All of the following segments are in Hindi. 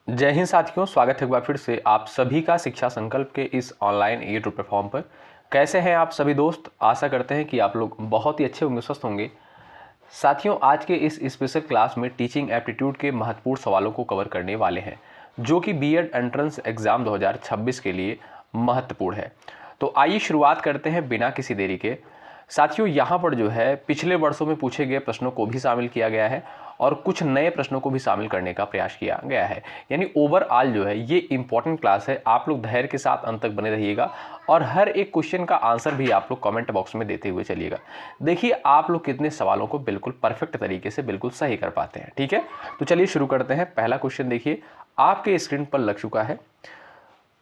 जय हिंद साथियों, स्वागत है एक बार फिर से आप सभी का शिक्षा संकल्प के इस ऑनलाइन यूट्यूब प्लेटफॉर्म पर। कैसे हैं आप सभी दोस्त? आशा करते हैं कि आप लोग बहुत ही अच्छे होंगे, स्वस्थ होंगे। साथियों, आज के इस स्पेशल क्लास में टीचिंग एप्टीट्यूड के महत्वपूर्ण सवालों को कवर करने वाले हैं, जो कि बीएड एंट्रेंस एग्जाम 2026 के लिए महत्वपूर्ण है। तो आइए शुरुआत करते हैं बिना किसी देरी के। साथियों, यहाँ पर जो है पिछले वर्षों में पूछे गए प्रश्नों को भी शामिल किया गया है और कुछ नए प्रश्नों को भी शामिल करने का प्रयास किया गया है। यानी ओवरऑल जो है ये इंपॉर्टेंट क्लास है। आप लोग धैर्य के साथ अंत तक बने रहिएगा और हर एक क्वेश्चन का आंसर भी आप लोग कमेंट बॉक्स में देते हुए चलिएगा। देखिए आप लोग कितने सवालों को बिल्कुल परफेक्ट तरीके से बिल्कुल सही कर पाते हैं। ठीक है, तो चलिए शुरू करते हैं। पहला क्वेश्चन देखिए आपके स्क्रीन पर लग चुका है।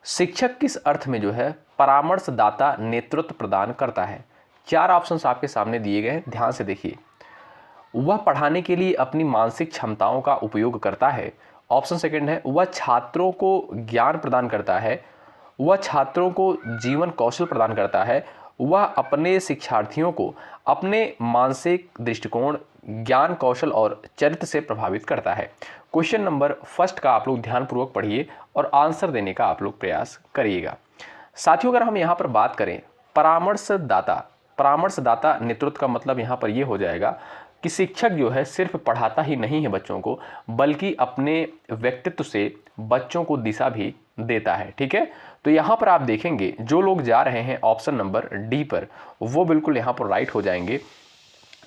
शिक्षक किस अर्थ में जो है परामर्शदाता नेतृत्व प्रदान करता है? चार ऑप्शंस आपके सामने दिए गए हैं, ध्यान से देखिए। वह पढ़ाने के लिए अपनी मानसिक क्षमताओं का उपयोग करता है। ऑप्शन सेकंड है वह छात्रों को ज्ञान प्रदान करता है। वह छात्रों को जीवन कौशल प्रदान करता है। वह अपने शिक्षार्थियों को अपने मानसिक दृष्टिकोण, ज्ञान कौशल और चरित्र से प्रभावित करता है। क्वेश्चन नंबर फर्स्ट का आप लोग ध्यानपूर्वक पढ़िए और आंसर देने का आप लोग प्रयास करिएगा। साथियों, अगर हम यहाँ पर बात करें परामर्शदाता नेतृत्व का मतलब यहाँ पर यह हो जाएगा कि शिक्षक जो है सिर्फ पढ़ाता ही नहीं है बच्चों को, बल्कि अपने व्यक्तित्व से बच्चों को दिशा भी देता है। ठीक है, तो यहाँ पर आप देखेंगे जो लोग जा रहे हैं ऑप्शन नंबर डी पर, वो बिल्कुल यहाँ पर राइट हो जाएंगे।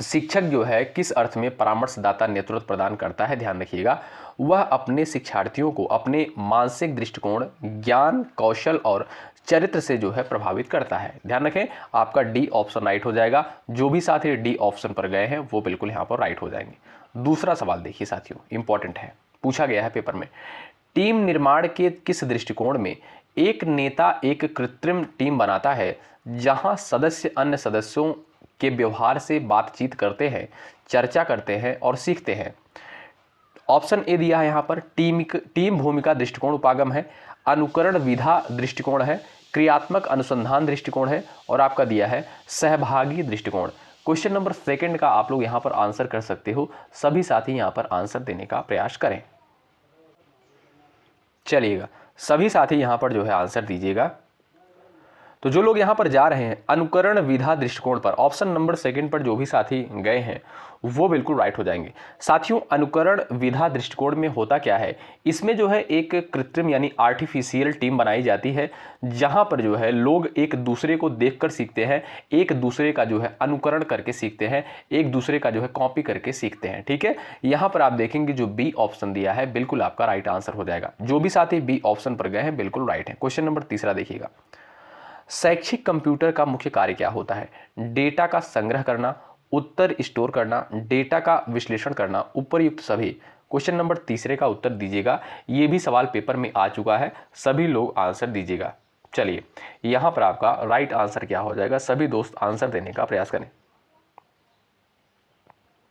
शिक्षक जो है किस अर्थ में परामर्शदाता नेतृत्व प्रदान करता है, ध्यान रखिएगा। वह अपने शिक्षार्थियों को अपने मानसिक दृष्टिकोण, ज्ञान कौशल और चरित्र से जो है प्रभावित करता है। ध्यान रखें, आपका डी ऑप्शन राइट हो जाएगा। जो भी साथी डी ऑप्शन पर गए हैं वो बिल्कुल यहाँ पर राइट हो जाएंगे। दूसरा सवाल देखिए साथियों, इंपॉर्टेंट है, पूछा गया है पेपर में। टीम निर्माण के किस दृष्टिकोण में एक नेता एक कृत्रिम टीम बनाता है जहां सदस्य अन्य सदस्यों के व्यवहार से बातचीत करते हैं, चर्चा करते हैं और सीखते हैं? ऑप्शन ए दिया है यहाँ पर टीम भूमिका दृष्टिकोण उपागम है, अनुकरण विधा दृष्टिकोण है, क्रियात्मक अनुसंधान दृष्टिकोण है और आपका दिया है सहभागी दृष्टिकोण। क्वेश्चन नंबर सेकंड का आप लोग यहाँ पर आंसर कर सकते हो। सभी साथी यहाँ पर आंसर देने का प्रयास करें। चलिएगा, सभी साथी यहाँ पर जो है आंसर दीजिएगा। तो जो लोग यहाँ पर जा रहे हैं अनुकरण विधा दृष्टिकोण पर, ऑप्शन नंबर सेकंड पर जो भी साथी गए हैं वो बिल्कुल राइट हो जाएंगे। साथियों, अनुकरण विधा दृष्टिकोण में होता क्या है, इसमें जो है एक कृत्रिम यानी आर्टिफिशियल टीम बनाई जाती है, जहां पर जो है लोग एक दूसरे को देखकर सीखते हैं, एक दूसरे का जो है अनुकरण करके सीखते हैं, एक दूसरे का जो है कॉपी करके सीखते हैं। ठीक है, यहां पर आप देखेंगे जो बी ऑप्शन दिया है बिल्कुल आपका राइट आंसर हो जाएगा। जो भी साथी बी ऑप्शन पर गए हैं बिल्कुल राइट है। क्वेश्चन नंबर तीसरा देखिएगा। शैक्षिक कंप्यूटर का मुख्य कार्य क्या होता है? डेटा का संग्रह करना, उत्तर स्टोर करना, डेटा का विश्लेषण करना, उपरयुक्त सभी। क्वेश्चन नंबर तीसरे का उत्तर दीजिएगा। ये भी सवाल पेपर में आ चुका है, सभी लोग आंसर दीजिएगा। चलिए, यहां पर आपका राइट आंसर क्या हो जाएगा? सभी दोस्त आंसर देने का प्रयास करें।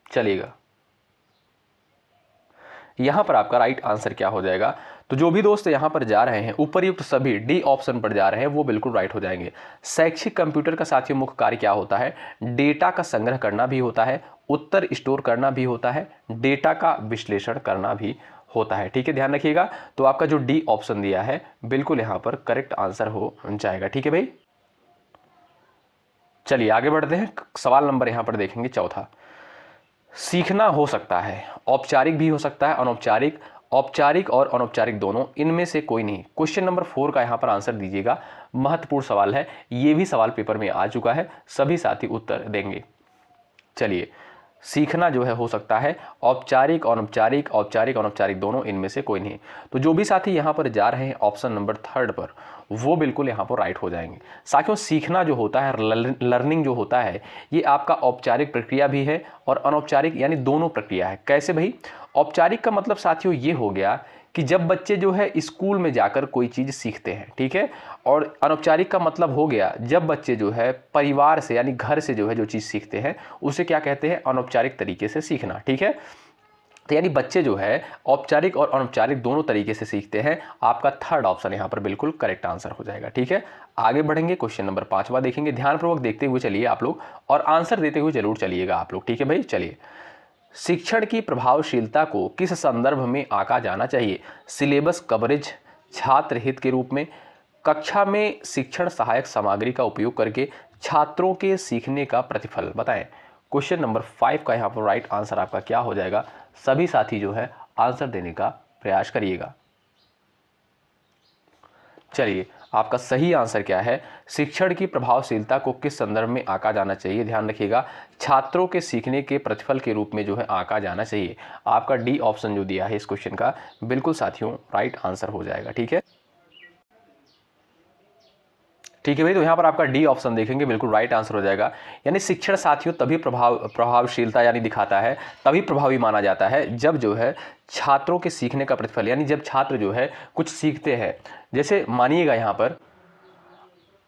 चलिएगा, यहां पर आपका राइट आंसर क्या हो जाएगा? तो जो भी दोस्त यहां पर जा रहे हैं उपरयुक्त सभी डी ऑप्शन पर जा रहे हैं वो बिल्कुल राइट हो जाएंगे। शैक्षिक कंप्यूटर का साथियों मुख्य कार्य क्या होता है? डेटा का संग्रह करना भी होता है, उत्तर स्टोर करना भी होता है, डेटा का विश्लेषण करना भी होता है। ठीक है, ध्यान रखिएगा। तो आपका जो डी ऑप्शन दिया है बिल्कुल यहां पर करेक्ट आंसर हो जाएगा। ठीक है भाई, चलिए आगे बढ़ते हैं। सवाल नंबर यहां पर देखेंगे चौथा। सीखना हो सकता है, औपचारिक भी हो सकता है अनौपचारिक, औपचारिक और अनौपचारिक दोनों, इनमें से कोई नहीं। क्वेश्चन नंबर 4 का यहां पर आंसर दीजिएगा। महत्वपूर्ण सवाल है, यह भी सवाल पेपर में आ चुका है, सभी साथी उत्तर देंगे। चलिए, सीखना जो है हो सकता है औपचारिक अनौपचारिक, औपचारिक अनौपचारिक दोनों, इनमें से कोई नहीं। तो जो भी साथी यहाँ पर जा रहे हैं ऑप्शन नंबर थर्ड पर वो बिल्कुल यहाँ पर राइट हो जाएंगे। साथियों, सीखना जो होता है, लर्निंग जो होता है, ये आपका औपचारिक प्रक्रिया भी है और अनौपचारिक यानी दोनों प्रक्रिया है। कैसे भाई? औपचारिक का मतलब साथियों ये हो गया कि जब बच्चे जो है स्कूल में जाकर कोई चीज़ सीखते हैं। ठीक है, और अनौपचारिक का मतलब हो गया जब बच्चे जो है परिवार से यानी घर से जो है जो चीज़ सीखते हैं उसे क्या कहते हैं? अनौपचारिक तरीके से सीखना। ठीक है, तो यानी बच्चे जो है औपचारिक और अनौपचारिक दोनों तरीके से सीखते हैं। आपका थर्ड ऑप्शन यहाँ पर बिल्कुल करेक्ट आंसर हो जाएगा। ठीक है, आगे बढ़ेंगे। क्वेश्चन नंबर 5वां देखेंगे। ध्यानपूर्वक देखते हुए चलिए आप लोग और आंसर देते हुए जरूर चलिएगा आप लोग। ठीक है भाई, चलिए। शिक्षण की प्रभावशीलता को किस संदर्भ में आंका जाना चाहिए? सिलेबस कवरेज, छात्र हित के रूप में, कक्षा में शिक्षण सहायक सामग्री का उपयोग करके छात्रों के सीखने का प्रतिफल। बताएं। क्वेश्चन नंबर 5 का यहाँ पर राइट आंसर आपका क्या हो जाएगा? सभी साथी जो है आंसर देने का प्रयास करिएगा। चलिए, आपका सही आंसर क्या है? शिक्षण की प्रभावशीलता को किस संदर्भ में आंका जाना चाहिए? ध्यान रखिएगा, छात्रों के सीखने के प्रतिफल के रूप में जो है आंका जाना चाहिए। आपका डी ऑप्शन जो दिया है इस क्वेश्चन का, बिल्कुल साथियों राइट आंसर हो जाएगा। ठीक है, ठीक है भाई, तो यहाँ पर आपका डी ऑप्शन देखेंगे बिल्कुल राइट आंसर हो जाएगा। यानी शिक्षण साथियों तभी प्रभावशीलता यानी दिखाता है, तभी प्रभावी माना जाता है जब जो है छात्रों के सीखने का प्रतिफल, यानी जब छात्र जो है कुछ सीखते हैं। जैसे मानिएगा यहाँ पर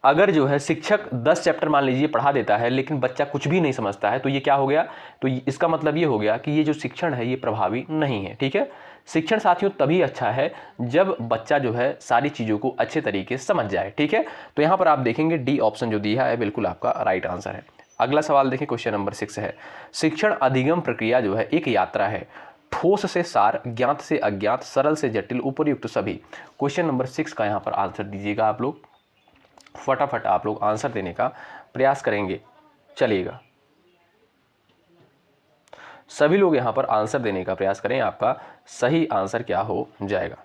अगर जो है शिक्षक 10 चैप्टर मान लीजिए पढ़ा देता है लेकिन बच्चा कुछ भी नहीं समझता है, तो ये क्या हो गया? तो इसका मतलब ये हो गया कि ये जो शिक्षण है ये प्रभावी नहीं है। ठीक है, शिक्षण साथियों तभी अच्छा है जब बच्चा जो है सारी चीज़ों को अच्छे तरीके से समझ जाए। ठीक है, तो यहाँ पर आप देखेंगे डी ऑप्शन जो दिया है बिल्कुल आपका राइट आंसर है। अगला सवाल देखें, क्वेश्चन नंबर 6 है, शिक्षण अधिगम प्रक्रिया जो है एक यात्रा है, ठोस से सार, ज्ञात से अज्ञात, सरल से जटिल, उपरयुक्त सभी। क्वेश्चन नंबर 6 का यहाँ पर आंसर दीजिएगा। आप लोग फटाफट आप लोग आंसर देने का प्रयास करेंगे। चलिएगा, सभी लोग यहां पर आंसर देने का प्रयास करें। आपका सही आंसर क्या हो जाएगा?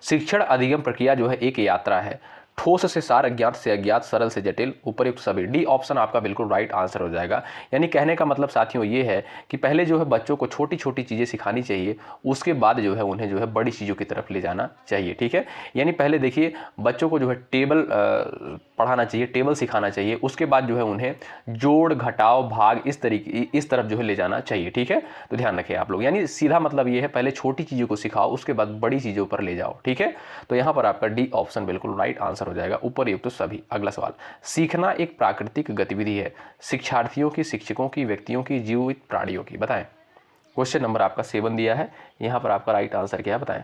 शिक्षण अधिगम प्रक्रिया जो है एक यात्रा है, ठोस से सार, अज्ञात से अज्ञात, सरल से जटिल, उपरयुक्त सभी। डी ऑप्शन आपका बिल्कुल राइट आंसर हो जाएगा। यानी कहने का मतलब साथियों ये है कि पहले जो है बच्चों को छोटी छोटी चीज़ें सिखानी चाहिए, उसके बाद जो है उन्हें जो है बड़ी चीज़ों की तरफ ले जाना चाहिए। ठीक है, यानी पहले देखिए बच्चों को जो है टेबल पढ़ाना चाहिए, टेबल सिखाना चाहिए, उसके बाद जो है उन्हें जोड़, घटाव, भाग इस तरफ जो है ले जाना चाहिए। ठीक है, तो ध्यान रखें आप लोग, यानी सीधा मतलब ये है पहले छोटी चीज़ों को सिखाओ, उसके बाद बड़ी चीज़ों पर ले जाओ। ठीक है, तो यहाँ पर आपका डी ऑप्शन बिल्कुल राइट आंसर हो जाएगा, उपरयुक्त तो सभी। अगला सवाल, सीखना एक प्राकृतिक गतिविधि है, शिक्षार्थियों की, शिक्षकों की, व्यक्तियों की, जीवित प्राणियों की। बताएं। क्वेश्चन नंबर आपका 7 दिया है, यहां पर आपका राइट आंसर क्या है? बताएं।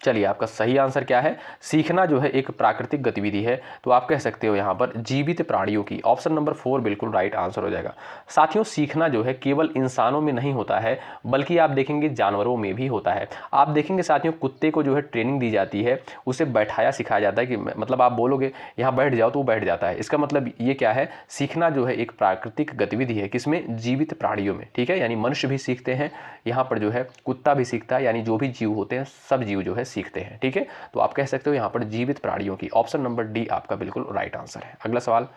चलिए, आपका सही आंसर क्या है? सीखना जो है एक प्राकृतिक गतिविधि है, तो आप कह सकते हो यहाँ पर जीवित प्राणियों की। ऑप्शन नंबर 4 बिल्कुल राइट आंसर हो जाएगा। साथियों, सीखना जो है केवल इंसानों में नहीं होता है, बल्कि आप देखेंगे जानवरों में भी होता है। आप देखेंगे साथियों, कुत्ते को जो है ट्रेनिंग दी जाती है, उसे बैठाया सिखाया जाता है कि मतलब आप बोलोगे यहाँ बैठ जाओ तो वो बैठ जाता है। इसका मतलब ये क्या है? सीखना जो है एक प्राकृतिक गतिविधि है, किसमें? जीवित प्राणियों में। ठीक है, यानी मनुष्य भी सीखते हैं, यहाँ पर जो है कुत्ता भी सीखता है, यानी जो भी जीव होते हैं सब जीव जो है सीखते हैं। ठीक है, तो आप कह सकते हो यहाँ पर जीवित प्राणियों की। ऑप्शन नंबर डी आपका बिल्कुल राइट आंसर है। अगला सवाल,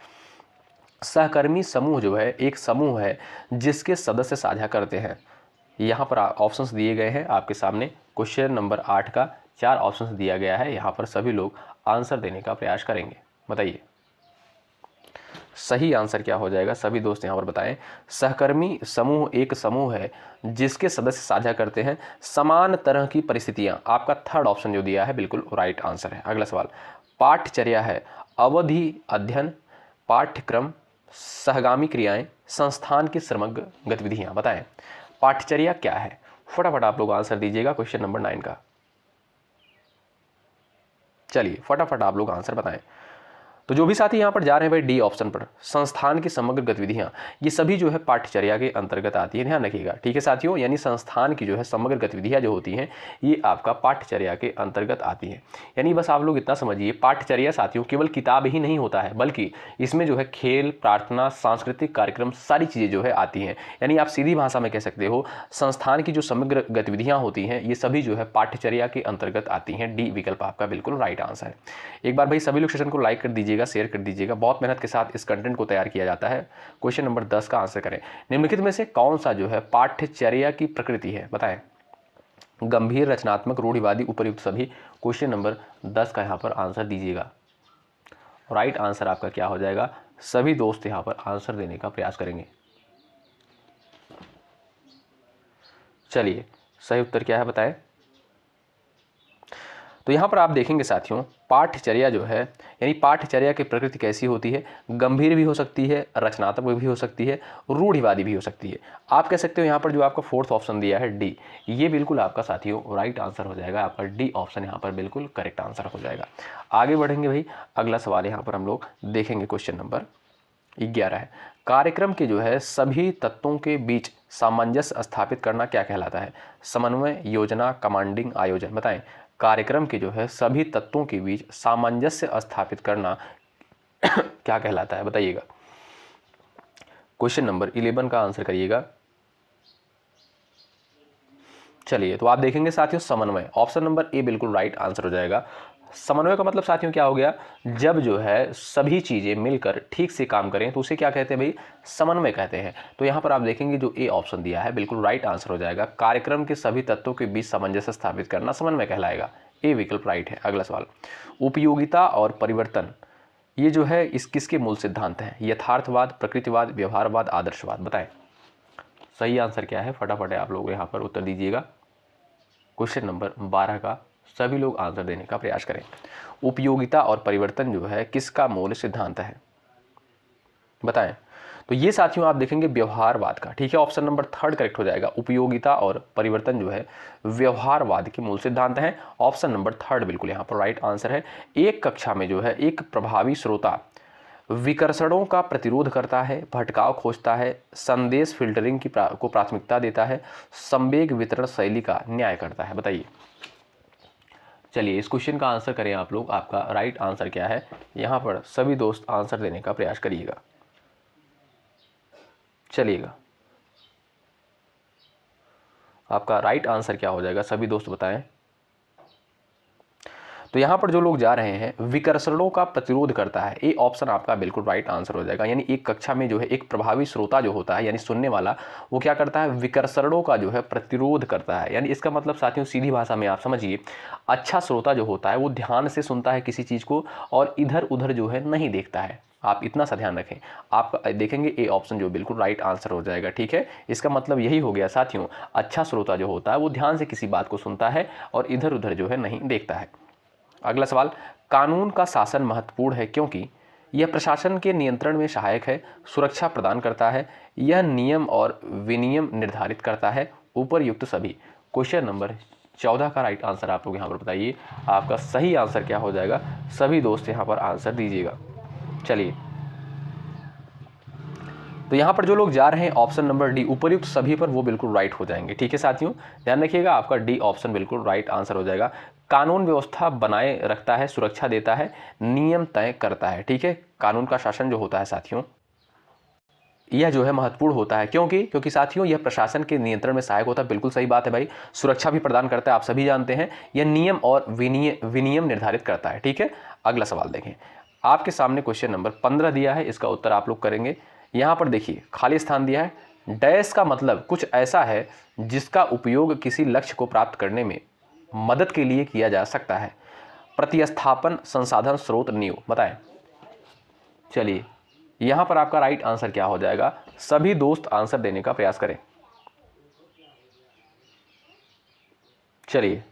सहकर्मी समूह जो है एक समूह है जिसके सदस्य साझा करते हैं। यहाँ पर ऑप्शंस दिए गए हैं आपके सामने। क्वेश्चन नंबर 8 का 4 ऑप्शंस दिया गया है, यहाँ पर सभी लोग आंसर देने का प्रयास करेंगे। बताइए सही आंसर क्या हो जाएगा? सभी दोस्त यहाँ पर बताएं। सहकर्मी समूह एक समूह है जिसके सदस्य साझा करते हैं समान तरह की परिस्थितियां। आपका थर्ड ऑप्शन जो दिया है बिल्कुल राइट आंसर है। अगला सवाल, पाठचर्या है अवधि अध्ययन, पाठ्यक्रम, सहगामी क्रियाएं, संस्थान की समग्र गतिविधियां। बताएं पाठचर्या क्या है? फटाफट आप लोग आंसर दीजिएगा क्वेश्चन नंबर 9 का। चलिए फटाफट आप लोग आंसर बताएं। तो जो भी साथी यहाँ पर जा रहे हैं भाई डी ऑप्शन पर, संस्थान की समग्र गतिविधियाँ, ये सभी जो है पाठचर्या के अंतर्गत आती है। ध्यान रखिएगा। ठीक है साथियों, यानी संस्थान की जो है समग्र गतिविधियाँ जो होती हैं ये आपका पाठचर्या के अंतर्गत आती हैं। यानी बस आप लोग इतना समझिए, पाठचर्या साथियों केवल किताब ही नहीं होता है, बल्कि इसमें जो है खेल, प्रार्थना, सांस्कृतिक कार्यक्रम सारी चीज़ें जो है आती हैं। यानी आप सीधी भाषा में कह सकते हो संस्थान की जो समग्र गतिविधियाँ होती हैं ये सभी जो है पाठचर्या के अंतर्गत आती हैं। डी विकल्प आपका बिल्कुल राइट आंसर है। एक बार भाई सभी लोग सेशन को लाइक कर दीजिएगा, शेयर कर दीजिएगा। बहुत मेहनत के साथ इस कंटेंट को तैयार किया जाता है। क्वेश्चन नंबर 10 का आंसर करें। निम्नलिखित में से कौन सा जो है पाठ्यचर्या की प्रकृति है? बताएं। गंभीर, रचनात्मक, रूढ़िवादी, उपयुक्त सभी। क्वेश्चन नंबर 10 का यहाँ पर आंसर दीजिएगा। राइट आंसर आपका क्या हो जाएगा? सभी दोस्त यहाँ पर आंसर देने का प्रयास करेंगे। चलिए सही उत्तर क्या है बताएं। तो यहाँ पर आप देखेंगे साथियों, पाठचर्या जो है यानी पाठचर्या की प्रकृति कैसी होती है? गंभीर भी हो सकती है, रचनात्मक भी हो सकती है, रूढ़िवादी भी हो सकती है। आप कह सकते हो यहाँ पर जो आपका फोर्थ ऑप्शन दिया है डी, ये बिल्कुल आपका साथियों राइट आंसर हो जाएगा। आपका डी ऑप्शन यहाँ पर बिल्कुल करेक्ट आंसर हो जाएगा। आगे बढ़ेंगे भाई, अगला सवाल यहाँ पर हम लोग देखेंगे क्वेश्चन नंबर 11 है, कार्यक्रम के जो है सभी तत्वों के बीच सामंजस्य स्थापित करना क्या कहलाता है? समन्वय, योजना, कमांडिंग, आयोजन। बताएं, कार्यक्रम के जो है सभी तत्वों के बीच सामंजस्य स्थापित करना क्या कहलाता है? बताइएगा। क्वेश्चन नंबर 11 का आंसर करिएगा। चलिए, तो आप देखेंगे साथियों समन्वय, ऑप्शन नंबर ए बिल्कुल राइट आंसर हो जाएगा। समन्वय का मतलब साथियों क्या हो गया? जब जो है सभी चीजें मिलकर ठीक से काम करें तो उसे क्या कहते हैं भाई? समन्वय कहते हैं। तो यहाँ पर आप देखेंगे जो ए ऑप्शन दिया है बिल्कुल राइट आंसर हो जाएगा। कार्यक्रम के सभी तत्वों के बीच सामंजस्य स्थापित करना समन्वय कहलाएगा। ए विकल्प राइट है। अगला सवाल, उपयोगिता और परिवर्तन ये जो है इस किसके मूल सिद्धांत हैं? यथार्थवाद, प्रकृतिवाद, व्यवहारवाद, आदर्शवाद। बताएं सही आंसर क्या है? फटाफट आप लोग यहाँ पर उत्तर दीजिएगा। क्वेश्चन नंबर 12 का सभी लोग आंसर देने का प्रयास करें। उपयोगिता और परिवर्तन जो है किसका मूल सिद्धांत है? बताएं। तो ये साथियों आप देखेंगे व्यवहारवाद का। ठीक है, ऑप्शन नंबर 3 करेक्ट हो जाएगा। उपयोगिता और परिवर्तन जो है व्यवहारवाद के मूल सिद्धांत हैं। ऑप्शन नंबर 3 बिल्कुल यहाँ पर राइट आंसर है। एक कक्षा में जो है एक प्रभावी श्रोता विकर्षणों का प्रतिरोध करता है, भटकाव खोजता है, संदेश फिल्टरिंग को प्राथमिकता देता है, संवेग वितरण शैली का न्याय करता है। बताइए। चलिए इस क्वेश्चन का आंसर करें आप लोग। आपका राइट आंसर क्या है? यहाँ पर सभी दोस्त आंसर देने का प्रयास करिएगा। चलिएगा, आपका राइट आंसर क्या हो जाएगा? सभी दोस्त बताएं। तो यहाँ पर जो लोग जा रहे हैं विकर्षणों का प्रतिरोध करता है, ये ऑप्शन आपका बिल्कुल राइट आंसर हो जाएगा। यानी एक कक्षा में जो है एक प्रभावी श्रोता जो होता है यानी सुनने वाला, वो क्या करता है? विकर्षणों का जो है प्रतिरोध करता है। यानी इसका मतलब साथियों सीधी भाषा में आप समझिए, अच्छा श्रोता जो होता है वो ध्यान से सुनता है किसी चीज़ को और इधर उधर जो है नहीं देखता है। आप इतना सा ध्यान रखें। आप देखेंगे ए ऑप्शन जो बिल्कुल राइट आंसर हो जाएगा। ठीक है, इसका मतलब यही हो गया साथियों, अच्छा श्रोता जो होता है वो ध्यान से किसी बात को सुनता है और इधर उधर जो है नहीं देखता है। अगला सवाल, कानून का शासन महत्वपूर्ण है क्योंकि यह प्रशासन के नियंत्रण में सहायक है, सुरक्षा प्रदान करता है, यह नियम और विनियम निर्धारित करता है, ऊपर्युक्त सभी। क्वेश्चन नंबर 14 का राइट आंसर आप लोग यहाँ पर बताइए। आपका सही आंसर क्या हो जाएगा? सभी दोस्त यहाँ पर आंसर दीजिएगा। चलिए, तो यहाँ पर जो लोग जा रहे हैं ऑप्शन नंबर डी उपर्युक्त सभी पर, वो बिल्कुल राइट हो जाएंगे। ठीक है साथियों, ध्यान रखिएगा, आपका डी ऑप्शन बिल्कुल राइट आंसर हो जाएगा। कानून व्यवस्था बनाए रखता है, सुरक्षा देता है, नियम तय करता है। ठीक है, कानून का शासन जो होता है साथियों यह जो है महत्वपूर्ण होता है क्योंकि साथियों यह प्रशासन के नियंत्रण में सहायक होता है। बिल्कुल सही बात है भाई। सुरक्षा भी प्रदान करता है, आप सभी जानते हैं। यह नियम और विनियम निर्धारित करता है। ठीक है, अगला सवाल देखें। आपके सामने क्वेश्चन नंबर 15 दिया है, इसका उत्तर आप लोग करेंगे। यहाँ पर देखिए खाली स्थान दिया है। डैश का मतलब कुछ ऐसा है जिसका उपयोग किसी लक्ष्य को प्राप्त करने में मदद के लिए किया जा सकता है। प्रतिस्थापन, संसाधन, स्रोत, नींव। बताएं। चलिए, यहां पर आपका राइट आंसर क्या हो जाएगा? सभी दोस्त आंसर देने का प्रयास करें। चलिए,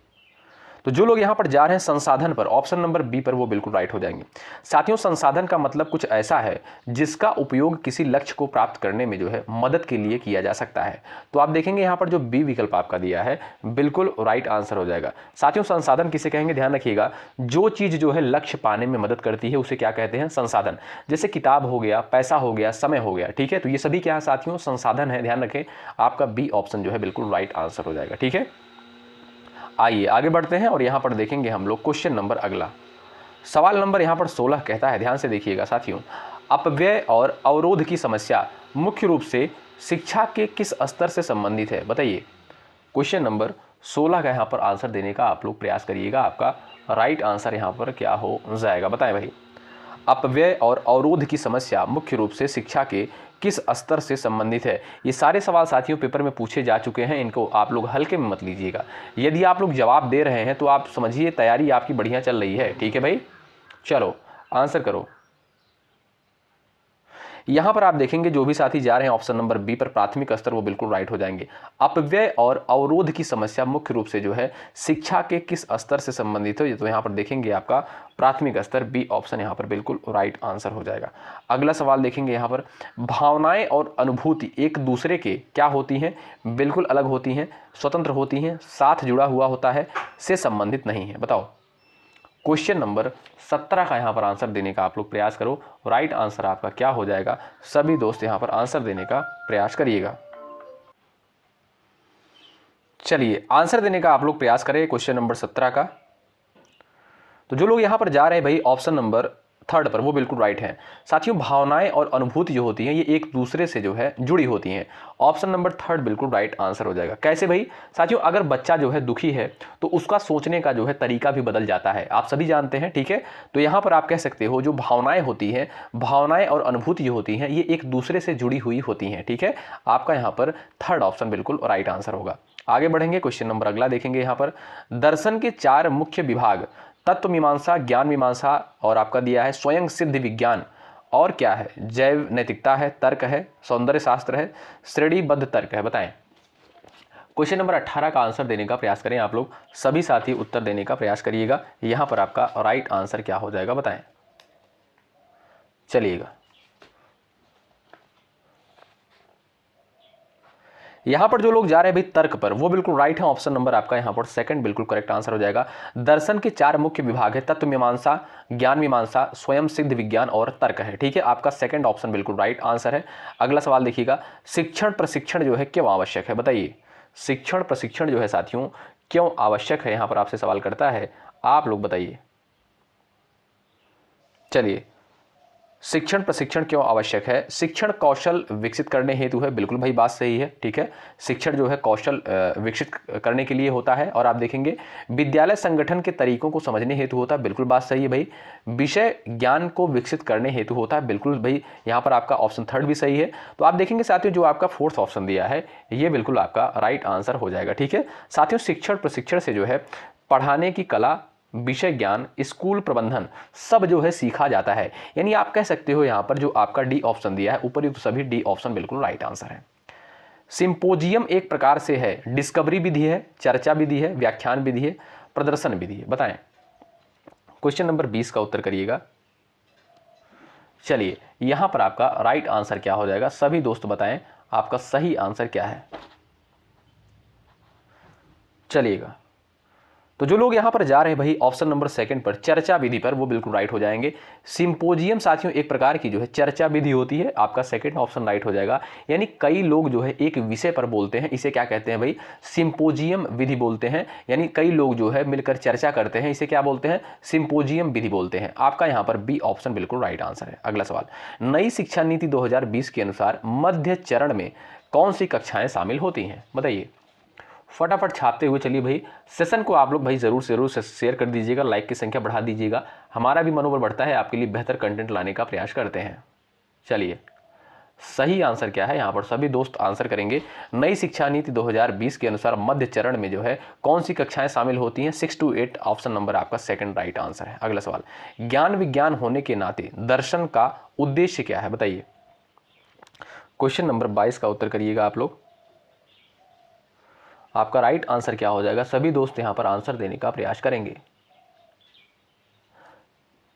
तो जो लोग यहां पर जा रहे हैं संसाधन पर, ऑप्शन नंबर बी पर, वो बिल्कुल राइट हो जाएंगे। साथियों संसाधन का मतलब कुछ ऐसा है जिसका उपयोग किसी लक्ष्य को प्राप्त करने में जो है मदद के लिए किया जा सकता है। तो आप देखेंगे यहां पर जो बी विकल्प आपका दिया है बिल्कुल राइट आंसर हो जाएगा। साथियों संसाधन किसे कहेंगे? ध्यान रखिएगा, जो चीज जो है लक्ष्य पाने में मदद करती है उसे क्या कहते हैं? संसाधन। जैसे किताब हो गया, पैसा हो गया, समय हो गया। ठीक है, तो ये सभी क्या है साथियों? संसाधन है। ध्यान रखें, आपका बी ऑप्शन जो है बिल्कुल राइट आंसर हो जाएगा। ठीक है, आइए आगे बढ़ते हैं और यहां पर देखेंगे हम लोग क्वेश्चन नंबर अगला। सवाल नंबर यहां पर 16 कहता है, ध्यान से देखिएगा साथियों, अपव्यय और अवरोध की समस्या मुख्य रूप से शिक्षा के किस स्तर से संबंधित है? बताइए। क्वेश्चन नंबर 16 का यहां पर आंसर देने का आप लोग प्रयास करिएगा। आपका राइट आंसर यहां पर क्या हो जाएगा? बताएं भाई। अपव्यय और अवरोध की समस्या मुख्य रूप से शिक्षा के किस स्तर से संबंधित है? ये सारे सवाल साथियों पेपर में पूछे जा चुके हैं, इनको आप लोग हल्के में मत लीजिएगा। यदि आप लोग जवाब दे रहे हैं तो आप समझिए तैयारी आपकी बढ़िया चल रही है। ठीक है भाई, चलो आंसर करो। यहां पर आप देखेंगे जो भी साथी जा रहे हैं ऑप्शन नंबर बी पर, प्राथमिक स्तर, वो बिल्कुल राइट हो जाएंगे। अपव्यय और अवरोध की समस्या मुख्य रूप से जो है शिक्षा के किस स्तर से संबंधित है? तो यहां पर देखेंगे आपका प्राथमिक स्तर, बी ऑप्शन यहां पर बिल्कुल राइट आंसर हो जाएगा। अगला सवाल देखेंगे यहां पर, भावनाएं और अनुभूति एक दूसरे के क्या होती हैं? बिल्कुल अलग होती हैं, स्वतंत्र होती हैं, साथ जुड़ा हुआ होता है, से संबंधित नहीं है। बताओ। क्वेश्चन नंबर 17 का यहाँ पर आंसर देने का आप लोग प्रयास करो। राइट आंसर आपका क्या हो जाएगा, सभी दोस्त यहाँ पर आंसर देने का प्रयास करिएगा। चलिए आंसर देने का आप लोग प्रयास करें क्वेश्चन नंबर 17 का। तो जो लोग यहाँ पर जा रहे हैं भाई ऑप्शन नंबर 3 पर, वो बिल्कुल राइट है। साथियों भावनाएं और अनुभूति जो होती हैं ये एक दूसरे से जो है जुड़ी होती हैं। ऑप्शन नंबर 3 बिल्कुल राइट आंसर हो जाएगा। कैसे भाई? साथियों अगर बच्चा जो है दुखी है तो उसका सोचने का जो है तरीका भी बदल जाता है, आप सभी जानते हैं, ठीक है। तो यहाँ पर आप कह सकते हो जो भावनाएं होती हैं, भावनाएं और अनुभूति जो होती हैं ये एक दूसरे से जुड़ी हुई होती हैं, ठीक है। आपका यहाँ पर 3rd ऑप्शन बिल्कुल राइट आंसर होगा। आगे बढ़ेंगे, क्वेश्चन नंबर अगला देखेंगे। यहाँ पर दर्शन के 4 मुख्य विभाग तत्व मीमांसा, ज्ञान मीमांसा और आपका दिया है स्वयं सिद्ध विज्ञान, और क्या है? जैव नैतिकता है, तर्क है, सौंदर्य शास्त्र है, श्रेणीबद्ध तर्क है। बताएं। क्वेश्चन नंबर 18 का आंसर देने का प्रयास करें आप लोग, सभी साथी उत्तर देने का प्रयास करिएगा। यहां पर आपका राइट आंसर क्या हो जाएगा बताएं। चलिएगा, यहां पर जो लोग जा रहे हैं भाई तर्क पर, वो बिल्कुल राइट है। ऑप्शन नंबर आपका यहां पर 2nd बिल्कुल करेक्ट आंसर हो जाएगा। दर्शन के 4 मुख्य विभाग है, तत्व मीमांसा, ज्ञान मीमांसा, स्वयं सिद्ध विज्ञान और तर्क है, ठीक है। आपका 2nd ऑप्शन बिल्कुल राइट आंसर है। अगला सवाल देखिएगा, शिक्षण प्रशिक्षण जो है क्यों आवश्यक है? बताइए, शिक्षण प्रशिक्षण जो है साथियों क्यों आवश्यक है, यहां पर आपसे सवाल करता है, आप लोग बताइए। चलिए, शिक्षण प्रशिक्षण क्यों आवश्यक है? शिक्षण कौशल विकसित करने हेतु है, बिल्कुल भाई बात सही है, ठीक है। शिक्षण जो है कौशल विकसित करने के लिए होता है। और आप देखेंगे विद्यालय संगठन के तरीकों को समझने हेतु होता है, बिल्कुल बात सही है भाई। विषय ज्ञान को विकसित करने हेतु होता है, बिल्कुल भाई। यहाँ पर आपका ऑप्शन 3rd भी सही है। तो आप देखेंगे साथियों जो आपका 4th ऑप्शन दिया है ये बिल्कुल आपका राइट आंसर हो जाएगा, ठीक है। साथियों शिक्षण प्रशिक्षण से जो है पढ़ाने की कला, विषय ज्ञान, स्कूल प्रबंधन सब जो है सीखा जाता है। यानी आप कह सकते हो यहां पर जो आपका डी ऑप्शन दिया है उपयुक्त सभी डी ऑप्शन बिल्कुल राइट आंसर है। सिंपोजियम एक प्रकार से है, डिस्कवरी विधि है, चर्चा विधि है, व्याख्यान विधि है, प्रदर्शन विधि है। बताएं। क्वेश्चन नंबर 20 का उत्तर करिएगा। चलिए, यहां पर आपका राइट आंसर क्या हो जाएगा, सभी दोस्त बताएं आपका सही आंसर क्या है। चलिएगा, तो जो लोग यहां पर जा रहे हैं भाई ऑप्शन नंबर 2nd पर, चर्चा विधि पर, वो बिल्कुल राइट हो जाएंगे। सिंपोजियम साथियों एक प्रकार की जो है चर्चा विधि होती है, आपका 2nd ऑप्शन राइट हो जाएगा। यानी कई लोग जो है एक विषय पर बोलते हैं, इसे क्या कहते हैं भाई? सिंपोजियम विधि बोलते हैं। यानी कई लोग जो है मिलकर चर्चा करते हैं, इसे क्या बोलते हैं? सिंपोजियम विधि बोलते हैं। आपका यहाँ पर बी ऑप्शन बिल्कुल राइट आंसर है। अगला सवाल, नई शिक्षा नीति 2020 के अनुसार मध्य चरण में कौन सी कक्षाएं शामिल होती हैं? बताइए। फटाफट छापते हुए चलिए भाई, सेशन को आप लोग भाई जरूर से शेयर कर दीजिएगा, लाइक की संख्या बढ़ा दीजिएगा, हमारा भी मनोबल बढ़ता है, आपके लिए बेहतर कंटेंट लाने का प्रयास करते हैं। चलिए, सही आंसर क्या है यहाँ पर सभी दोस्त आंसर करेंगे। नई शिक्षा नीति 2020 के अनुसार मध्य चरण में जो है कौन सी कक्षाएं शामिल होती हैं? 6 to 8 ऑप्शन नंबर आपका 2nd राइट आंसर है। अगला सवाल, ज्ञान विज्ञान होने के नाते दर्शन का उद्देश्य क्या है? बताइए। क्वेश्चन नंबर 22 का उत्तर करिएगा आप लोग। आपका राइट आंसर क्या हो जाएगा, सभी दोस्त यहां पर आंसर देने का प्रयास करेंगे।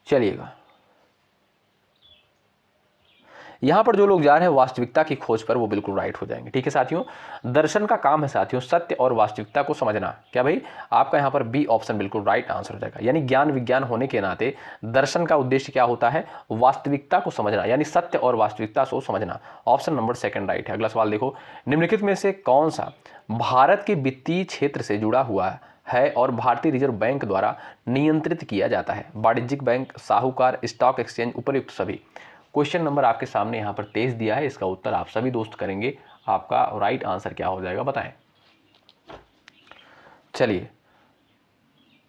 चलिएगा, यहां पर जो लोग जा रहे हैं वास्तविकता की खोज पर, वो बिल्कुल राइट हो जाएंगे, ठीक है साथियों। दर्शन का काम है साथियों सत्य और वास्तविकता को समझना। क्या भाई? आपका यहां पर बी ऑप्शन बिल्कुल राइट आंसर हो जाएगा। यानी ज्ञान विज्ञान होने के नाते दर्शन का उद्देश्य क्या होता है? वास्तविकता को समझना, यानी सत्य और वास्तविकता को समझना। ऑप्शन नंबर 2nd राइट है। अगला सवाल देखो, निम्नलिखित में से कौन सा भारत के वित्तीय क्षेत्र से जुड़ा हुआ है और भारतीय रिजर्व बैंक द्वारा नियंत्रित किया जाता है? वाणिज्यिक बैंक, साहूकार, स्टॉक एक्सचेंज, उपयुक्त सभी। क्वेश्चन नंबर आपके सामने यहाँ पर 23 दिया है, इसका उत्तर आप सभी दोस्त करेंगे। आपका राइट आंसर क्या हो जाएगा बताएं। चलिए,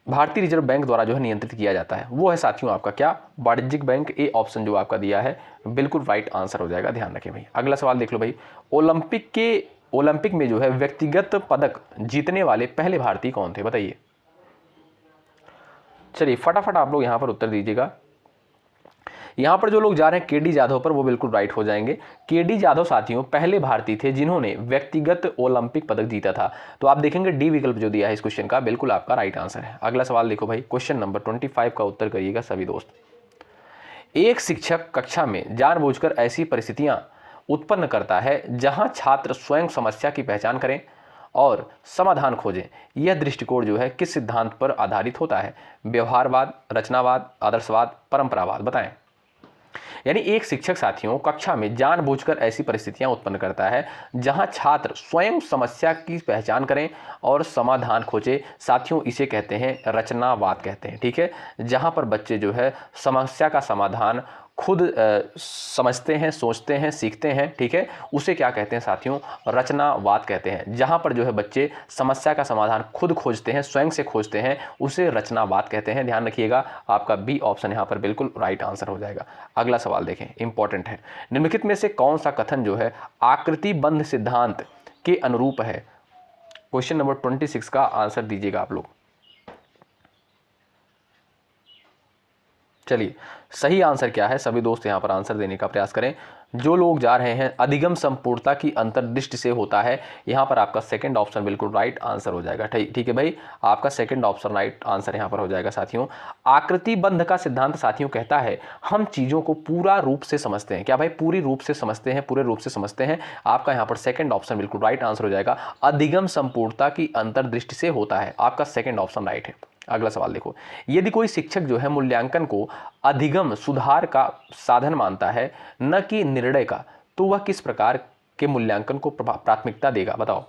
भारतीय रिजर्व बैंक द्वारा जो है नियंत्रित किया जाता है वो है साथियों आपका क्या? वाणिज्यिक बैंक। ए ऑप्शन जो आपका दिया है बिल्कुल राइट आंसर हो जाएगा, ध्यान रखें भाई। अगला सवाल देख लो भाई, ओलंपिक में जो है व्यक्तिगत पदक जीतने वाले पहले भारतीय कौन थे? बताइए। चलिए फटाफट आप लोग यहां पर उत्तर दीजिएगा। यहां पर जो लोग जा रहे हैं केडी जाधव पर, वो बिल्कुल राइट हो जाएंगे। केडी जाधव साथियों पहले भारतीय थे जिन्होंने व्यक्तिगत ओलंपिक पदक जीता था। तो आप देखेंगे डी विकल्प जो दिया है इस क्वेश्चन का बिल्कुल आपका राइट आंसर है। अगला सवाल देखो भाई, क्वेश्चन नंबर 25 का उत्तर करिएगा सभी दोस्त। एक शिक्षक कक्षा में जानबूझकर ऐसी परिस्थितियां उत्पन्न करता है जहां छात्र स्वयं समस्या की पहचान करें और समाधान खोजें। यह दृष्टिकोण जो है किस सिद्धांत पर आधारित होता है? व्यवहारवाद, रचनावाद, आदर्शवाद, परंपरावाद? बताएं। यानी एक शिक्षक साथियों कक्षा में जानबूझकर ऐसी परिस्थितियां उत्पन्न करता है जहां छात्र स्वयं समस्या की पहचान करें और समाधान खोजें। साथियों इसे कहते हैं रचनावाद कहते हैं, ठीक है। जहां पर बच्चे जो है समस्या का समाधान खुद समझते हैं, सोचते हैं, सीखते हैं, ठीक है, उसे क्या कहते हैं साथियों? रचनावाद कहते हैं। जहां पर जो है बच्चे समस्या का समाधान खुद खोजते हैं, स्वयं से खोजते हैं, उसे रचनावाद कहते हैं। ध्यान रखिएगा, आपका बी ऑप्शन यहां पर बिल्कुल राइट आंसर हो जाएगा। अगला सवाल देखें, इंपॉर्टेंट है। निम्नलिखित में से कौन सा कथन जो है आकृतिबंध सिद्धांत के अनुरूप है? क्वेश्चन नंबर 26 का आंसर दीजिएगा आप लोग। चलिए, सही आंसर क्या है? सभी दोस्त यहां पर आंसर देने का प्रयास करें। जो लोग जा रहे हैं अधिगम संपूर्णता की अंतर्दृष्टि से होता है, यहां पर आपका सेकंड ऑप्शन बिल्कुल राइट आंसर हो जाएगा। ठीक है भाई, आपका सेकंड ऑप्शन राइट आंसर यहां पर हो जाएगा साथियों। आकृतिबंध का सिद्धांत साथियों कहता है हम चीजों को पूरा रूप से समझते हैं। क्या भाई? पूरी रूप से समझते हैं, पूरे रूप से समझते हैं। आपका यहां पर सेकंड ऑप्शन बिल्कुल राइट आंसर हो जाएगा। अधिगम संपूर्णता की अंतर्दृष्टि से होता है, आपका सेकंड ऑप्शन राइट है। अगला सवाल देखो, यदि कोई शिक्षक जो है मूल्यांकन को अधिगम सुधार का साधन मानता है न कि निर्णय का, तो वह किस प्रकार के मूल्यांकन को प्राथमिकता देगा? बताओ।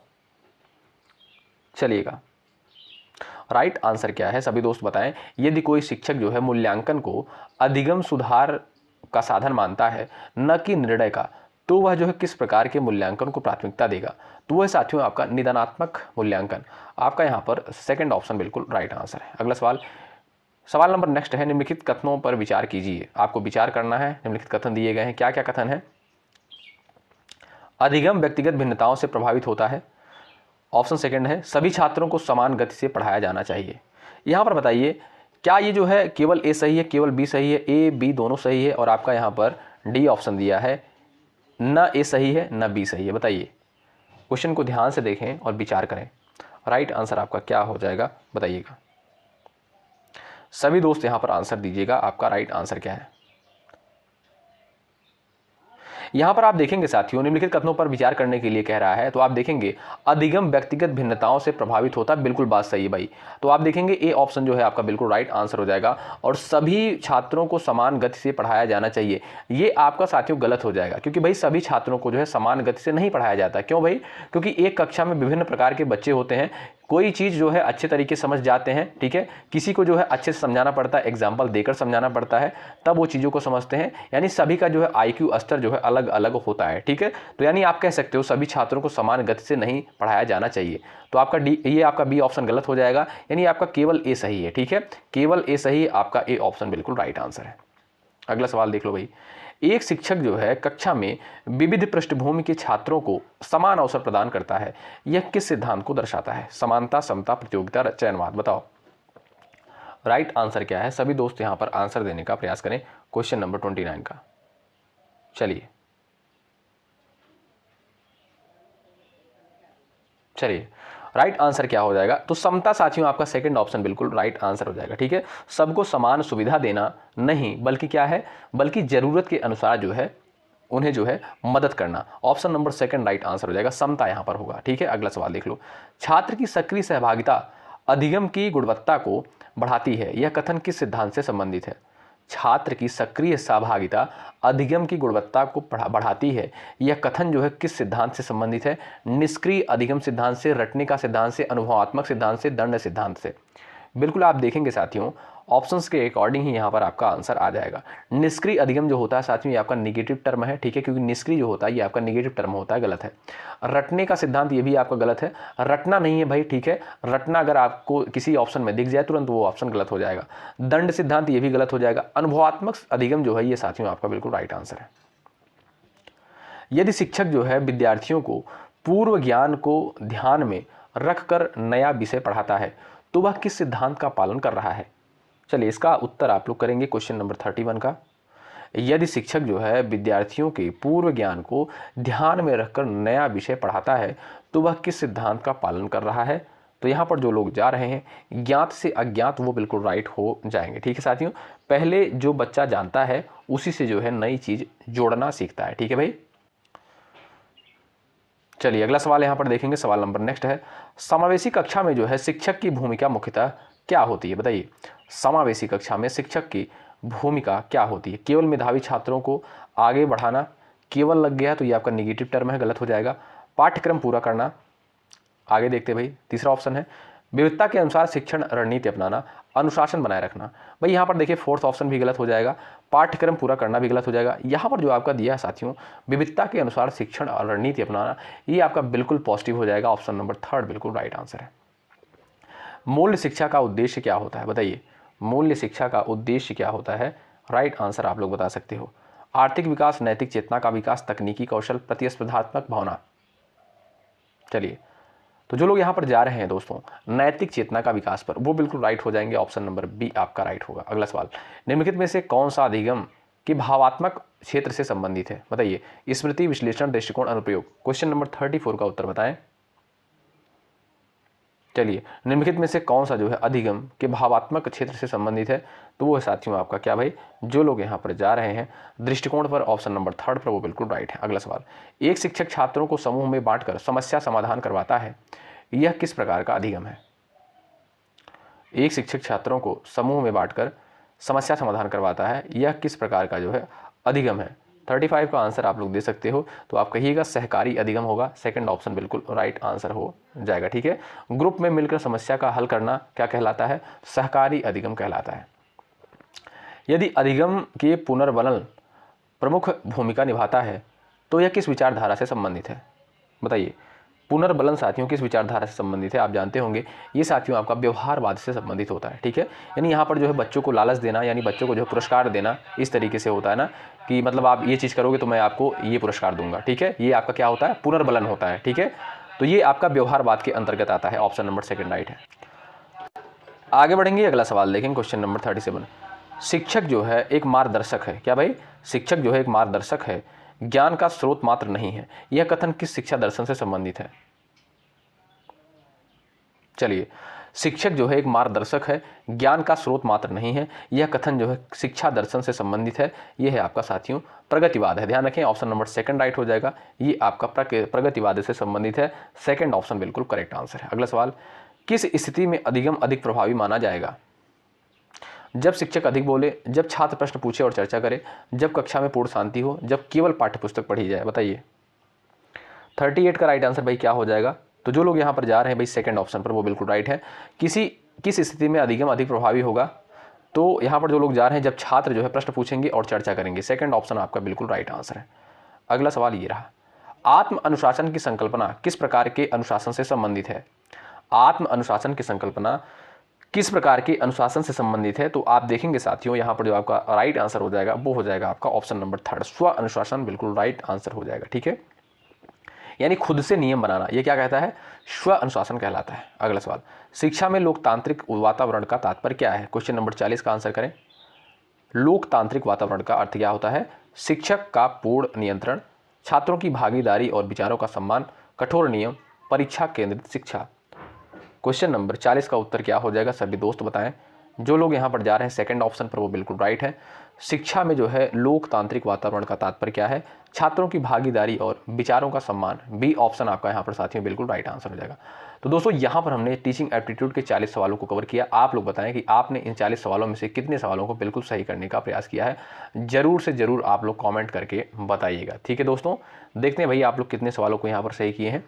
चलिएगा, राइट आंसर क्या है सभी दोस्त बताएं। यदि कोई शिक्षक जो है मूल्यांकन को अधिगम सुधार का साधन मानता है न कि निर्णय का, तो वह जो है किस प्रकार के मूल्यांकन को प्राथमिकता देगा? तो वह साथियों आपका निदानात्मक मूल्यांकन। आपका यहाँ पर सेकंड ऑप्शन बिल्कुल राइट आंसर है। अगला सवाल, सवाल नंबर नेक्स्ट है, निम्नलिखित कथनों पर विचार कीजिए। आपको विचार करना है। निम्नलिखित कथन दिए गए हैं, क्या क्या कथन है? अधिगम व्यक्तिगत भिन्नताओं से प्रभावित होता है। ऑप्शन सेकंड है सभी छात्रों को समान गति से पढ़ाया जाना चाहिए। यहाँ पर बताइए, क्या ये जो है केवल ए सही है, केवल बी सही है? ए बी दोनों सही है और आपका यहाँ पर डी ऑप्शन दिया है, न ए सही है न बी सही है। बताइए, क्वेश्चन को ध्यान से देखें और विचार करें। राइट आंसर आपका क्या हो जाएगा बताइएगा। सभी दोस्त यहां पर आंसर दीजिएगा, आपका राइट आंसर क्या है? यहां पर आप देखेंगे साथियों, निम्नलिखित कथनों पर विचार करने के लिए कह रहा है, तो आप देखेंगे अधिगम व्यक्तिगत भिन्नताओं से प्रभावित होता है। बिल्कुल बात सही है भाई। तो आप देखेंगे ए ऑप्शन जो है आपका बिल्कुल राइट आंसर हो जाएगा। और सभी छात्रों को समान गति से पढ़ाया जाना चाहिए, ये आपका साथियों गलत हो जाएगा, क्योंकि भाई सभी छात्रों को जो है समान गति से नहीं पढ़ाया जाता। क्यों भाई? क्योंकि एक कक्षा में विभिन्न प्रकार के बच्चे होते हैं। कोई चीज़ जो है अच्छे तरीके से समझ जाते हैं, ठीक है, किसी को जो है अच्छे से समझाना पड़ता है, एग्जाम्पल देकर समझाना पड़ता है, तब वो चीज़ों को समझते हैं। यानी सभी का जो है IQ स्तर जो है अलग अलग होता है, ठीक है। तो यानी आप कह सकते हो सभी छात्रों को समान गति से नहीं पढ़ाया जाना चाहिए। तो आपका डी, ये आपका बी ऑप्शन गलत हो जाएगा। यानी आपका केवल ए सही है, ठीक है, केवल ए सही है। आपका ए ऑप्शन बिल्कुल राइट आंसर है। अगला सवाल देख लो भाई, एक शिक्षक जो है कक्षा में विविध पृष्ठभूमि के छात्रों को समान अवसर प्रदान करता है, यह किस सिद्धांत को दर्शाता है? समानता, समता, प्रतियोगिता, चयनवाद? बताओ राइट आंसर क्या है? सभी दोस्त यहां पर आंसर देने का प्रयास करें क्वेश्चन नंबर 29 का। चलिए राइट आंसर क्या हो जाएगा? तो समता साथियों आपका सेकंड ऑप्शन बिल्कुल राइट आंसर हो जाएगा, ठीक है। सबको समान सुविधा देना नहीं, बल्कि क्या है, बल्कि जरूरत के अनुसार जो है उन्हें जो है मदद करना। Option number second right answer हो जाएगा, समता यहां पर होगा, ठीक है। अगला सवाल देख लो, छात्र की सक्रिय सहभागिता अधिगम की गुणवत्ता को बढ़ाती है, यह कथन किस सिद्धांत से संबंधित है? छात्र की सक्रिय सहभागिता अधिगम की गुणवत्ता को बढ़ाती है, यह कथन जो है किस सिद्धांत से संबंधित है? निष्क्रिय अधिगम सिद्धांत से, रटने का सिद्धांत से, अनुभवात्मक सिद्धांत से, दंड सिद्धांत से? बिल्कुल आप देखेंगे साथियों ऑप्शंस के अकॉर्डिंग ही यहाँ पर आपका आंसर आ जाएगा। निष्क्रिय अधिगम जो होता है साथियों ये आपका निगेटिव टर्म है, ठीक है, क्योंकि निष्क्रिय जो होता है ये आपका निगेटिव टर्म होता है, गलत है। रटने का सिद्धांत ये भी आपका गलत है, रटना नहीं है भाई, ठीक है। रटना अगर आपको किसी ऑप्शन में दिख जाए तुरंत वो ऑप्शन गलत हो जाएगा। दंड सिद्धांत ये भी गलत हो जाएगा। अनुभवात्मक अधिगम जो है ये साथियों आपका बिल्कुल राइट आंसर है। यदि शिक्षक जो है विद्यार्थियों को पूर्व ज्ञान को ध्यान में रखकर नया विषय पढ़ाता है, तो वह किस सिद्धांत का पालन कर रहा है? चलिए इसका उत्तर आप लोग करेंगे क्वेश्चन नंबर 31 का। यदि शिक्षक जो है विद्यार्थियों के पूर्व ज्ञान को ध्यान में रखकर नया विषय पढ़ाता है, तो वह किस सिद्धांत का पालन कर रहा है? तो यहाँ पर जो लोग जा रहे हैं ज्ञात से अज्ञात, वो बिल्कुल राइट हो जाएंगे, ठीक है साथियों। पहले जो बच्चा जानता है उसी से जो है नई चीज जोड़ना सीखता है, ठीक है भाई। चलिए अगला सवाल यहाँ पर देखेंगे। सवाल नंबर नेक्स्ट है, समावेशी कक्षा में जो है शिक्षक की भूमिका मुख्यतः क्या होती है? बताइए, समावेशी कक्षा में शिक्षक की भूमिका क्या होती है? केवल मेधावी छात्रों को आगे बढ़ाना, केवल लग गया तो ये आपका निगेटिव टर्म है, गलत हो जाएगा। पाठ्यक्रम पूरा करना, आगे देखते भाई, तीसरा ऑप्शन है विविधता के अनुसार शिक्षण रणनीति अपनाना, अनुशासन बनाए रखना। भाई यहाँ पर देखिए फोर्थ ऑप्शन भी गलत हो जाएगा, पाठ्यक्रम पूरा करना भी गलत हो जाएगा। यहाँ पर जो आपका दिया है साथियों, विविधता के अनुसार शिक्षण और रणनीति अपनाना, ये आपका बिल्कुल पॉजिटिव हो जाएगा। ऑप्शन नंबर थर्ड बिल्कुल राइट आंसर है। मूल्य शिक्षा का उद्देश्य क्या होता है? बताइए, मूल्य शिक्षा का उद्देश्य क्या होता है? राइट आंसर आप लोग बता सकते हो। आर्थिक विकास, नैतिक चेतना का विकास, तकनीकी कौशल, प्रतिस्पर्धात्मक भावना। चलिए, तो जो लोग यहाँ पर जा रहे हैं दोस्तों नैतिक चेतना का विकास पर, वो बिल्कुल राइट हो जाएंगे। ऑप्शन नंबर बी आपका राइट होगा। अगला सवाल, निम्नलिखित में से कौन सा अधिगम के भावात्मक क्षेत्र से संबंधित है? बताइए, स्मृति, विश्लेषण, दृष्टिकोण, अनुप्रयोग। क्वेश्चन नंबर 34 का उत्तर बताएं। चलिए, निम्नलिखित में से कौन सा जो है अधिगम के भावात्मक क्षेत्र से संबंधित है? तो वो है साथियों आपका क्या भाई, जो लोग यहाँ पर जा रहे हैं दृष्टिकोण पर, ऑप्शन नंबर थर्ड पर, वो बिल्कुल राइट है। अगला सवाल, एक शिक्षक छात्रों को समूह में बांटकर समस्या समाधान करवाता है, यह किस प्रकार का अधिगम है? एक शिक्षक छात्रों को समूह में बांटकर समस्या समाधान करवाता है, यह किस प्रकार का जो है अधिगम है? 35 का आंसर आप लोग दे सकते हो, तो आप कहिएगा सहकारी अधिगम होगा। सेकंड ऑप्शन बिल्कुल राइट आंसर हो जाएगा। ठीक है, ग्रुप में मिलकर समस्या का हल करना क्या कहलाता है? सहकारी अधिगम कहलाता है। यदि अधिगम के पुनर्बलन प्रमुख भूमिका निभाता है तो यह किस विचारधारा से संबंधित है? बताइए, पुनर्बलन साथियों किस विचारधारा से संबंधित है? आप जानते होंगे ये साथियों आपका व्यवहारवाद से संबंधित होता है। ठीक है, यानी यहाँ पर जो है बच्चों को लालच देना, यानी बच्चों को जो है पुरस्कार देना, इस तरीके से होता है ना, कि मतलब आप ये चीज़ करोगे तो मैं आपको ये पुरस्कार दूंगा। ठीक है, ये आपका क्या होता है? पुनर्बलन होता है। ठीक है, तो ये आपका व्यवहारवाद के अंतर्गत आता है। ऑप्शन नंबर सेकंड राइट है। आगे बढ़ेंगे, अगला सवाल देखेंगे, क्वेश्चन नंबर 37। शिक्षक जो है एक मार्गदर्शक है। क्या भाई? शिक्षक जो है एक मार्गदर्शक है, ज्ञान का स्रोत मात्र नहीं है, यह कथन किस शिक्षा दर्शन से संबंधित है? चलिए, शिक्षक जो है एक मार्गदर्शक है, ज्ञान का स्रोत मात्र नहीं है, यह कथन जो है शिक्षा दर्शन से संबंधित है। यह है आपका साथियों प्रगतिवाद है। ध्यान रखें, ऑप्शन नंबर सेकंड राइट हो जाएगा। ये आपका प्रगतिवाद से संबंधित है। सेकंड ऑप्शन बिल्कुल करेक्ट आंसर है। अगला सवाल, किस स्थिति में अधिगम अधिक प्रभावी माना जाएगा? जब शिक्षक अधिक बोले, जब छात्र प्रश्न पूछे और चर्चा करे, जब कक्षा में पूर्ण शांति हो, जब केवल पाठ्यपुस्तक पढ़ी जाए। बताइए, 38 का राइट आंसर भाई क्या हो जाएगा? तो जो लोग यहाँ पर जा रहे हैं भाई सेकंड ऑप्शन पर, वो बिल्कुल राइट है। किस स्थिति में अधिगम अधिक प्रभावी होगा? तो यहाँ पर जो लोग जा रहे हैं जब छात्र जो है प्रश्न पूछेंगे और चर्चा करेंगे। सेकंड ऑप्शन आपका बिल्कुल राइट आंसर है। अगला सवाल ये रहा, आत्म अनुशासन की संकल्पना किस प्रकार के अनुशासन से संबंधित है? आत्म अनुशासन की संकल्पना किस प्रकार के अनुशासन से संबंधित है? तो आप देखेंगे साथियों यहाँ पर जो आपका राइट आंसर हो जाएगा वो हो जाएगा आपका ऑप्शन नंबर थर्ड, स्व अनुशासन बिल्कुल राइट आंसर हो जाएगा। ठीक है, यानी खुद से नियम बनाना, ये क्या कहता है? स्व अनुशासन कहलाता है। अगला सवाल, शिक्षा में लोकतांत्रिक वातावरण का तात्पर्य क्या है? क्वेश्चन नंबर 40 का आंसर करें। लोकतांत्रिक वातावरण का अर्थ क्या होता है? शिक्षक का पूर्ण नियंत्रण, छात्रों की भागीदारी और विचारों का सम्मान, कठोर नियम, परीक्षा केंद्रित शिक्षा। क्वेश्चन नंबर 40 का उत्तर क्या हो जाएगा? सभी दोस्त बताएं। जो लोग यहाँ पर जा रहे हैं सेकंड ऑप्शन पर, वो बिल्कुल राइट है। शिक्षा में जो है लोकतांत्रिक वातावरण का तात्पर्य क्या है? छात्रों की भागीदारी और विचारों का सम्मान। बी ऑप्शन आपका यहाँ पर साथियों बिल्कुल राइट आंसर हो जाएगा। तो दोस्तों यहाँ पर हमने टीचिंग एप्टीट्यूड के 40 सवालों को कवर किया। आप लोग बताएं कि आपने इन 40 सवालों में से कितने सवालों को बिल्कुल सही करने का प्रयास किया है। जरूर से जरूर आप लोग कॉमेंट करके बताइएगा। ठीक है दोस्तों, देखते हैं भाई आप लोग कितने सवालों को यहाँ पर सही किए हैं।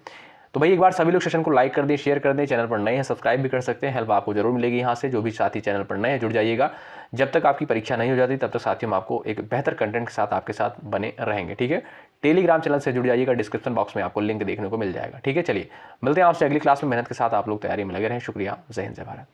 तो भाई एक बार सभी लोग सेशन को लाइक कर दें, शेयर कर दें। चैनल पर नए हैं सब्सक्राइब भी कर सकते हैं, हेल्प आपको जरूर मिलेगी यहाँ से। जो भी साथी चैनल पर नए हैं जुड़ जाइएगा। जब तक आपकी परीक्षा नहीं हो जाती तब तक साथियों हम आपको एक बेहतर कंटेंट के साथ आपके साथ बने रहेंगे। ठीक है, टेलीग्राम चैनल से जुड़ जाइएगा, डिस्क्रिप्शन बॉक्स में आपको लिंक देखने को मिल जाएगा। ठीक है, चलिए मिलते हैं आपसे अगली क्लास में। मेहनत के साथ आप लोग तैयारी में लगे रहें। शुक्रिया, जय हिंद, जय भारत।